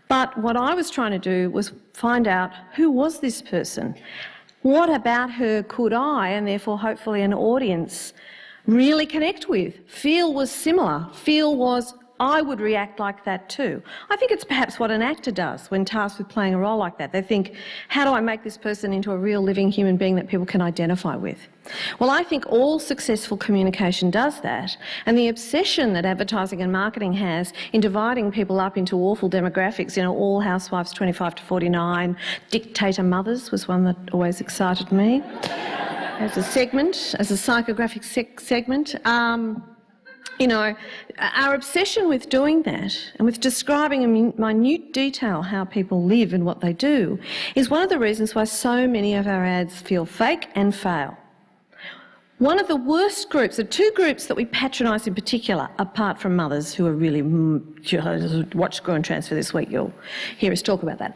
But what I was trying to do was find out, who was this person? What about her could I, and therefore hopefully an audience, really connect with? Feel was similar. Feel was, I would react like that too. I think it's perhaps what an actor does when tasked with playing a role like that. They think, how do I make this person into a real living human being that people can identify with? Well, I think all successful communication does that, and the obsession that advertising and marketing has in dividing people up into awful demographics, all housewives 25 to 49, dictator mothers was one that always excited me as a segment, as a psychographic segment. Our obsession with doing that and with describing in minute detail how people live and what they do is one of the reasons why so many of our ads feel fake and fail. One of the worst groups, the two groups that we patronise in particular, apart from mothers who are really, watch Grow and Transfer this week, you'll hear us talk about that.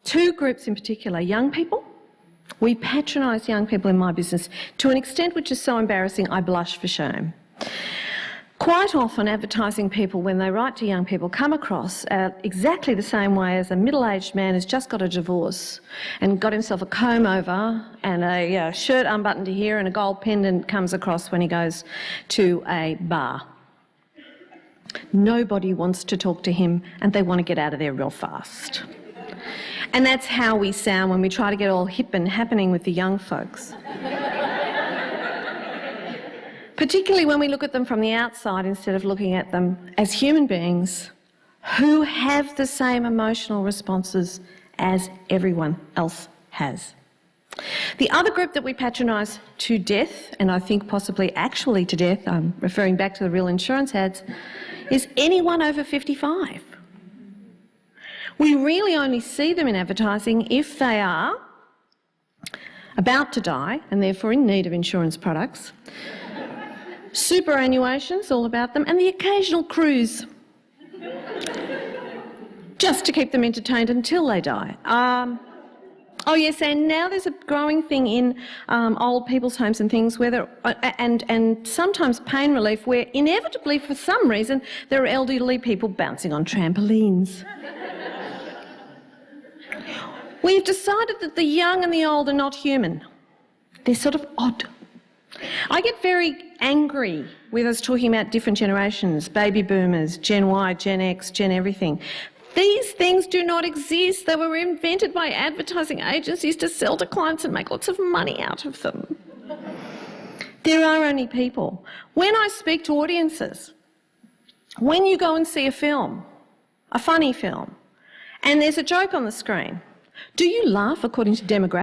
Two groups in particular, young people. We patronise young people in my business to an extent which is so embarrassing I blush for shame. Quite often advertising people, when they write to young people, come across exactly the same way as a middle-aged man who's just got a divorce and got himself a comb over and a shirt unbuttoned to here and a gold pendant comes across when he goes to a bar. Nobody wants to talk to him and they want to get out of there real fast. And that's how we sound when we try to get all hip and happening with the young folks. Particularly when we look at them from the outside instead of looking at them as human beings who have the same emotional responses as everyone else has. The other group that we patronise to death, and I think possibly actually to death, I'm referring back to the real insurance ads, is anyone over 55. We really only see them in advertising if they are about to die and therefore in need of insurance products. Superannuation's all about them, and the occasional cruise, just to keep them entertained until they die. Oh yes, and now there's a growing thing in old people's homes and things where and sometimes pain relief, where inevitably for some reason there are elderly people bouncing on trampolines. We've decided that the young and the old are not human. They're sort of odd. I get very angry with us talking about different generations, baby boomers, Gen Y, Gen X, Gen everything. These things do not exist. They were invented by advertising agencies to sell to clients and make lots of money out of them. There are only people. When I speak to audiences, when you go and see a film, a funny film, and there's a joke on the screen, do you laugh according to demographics?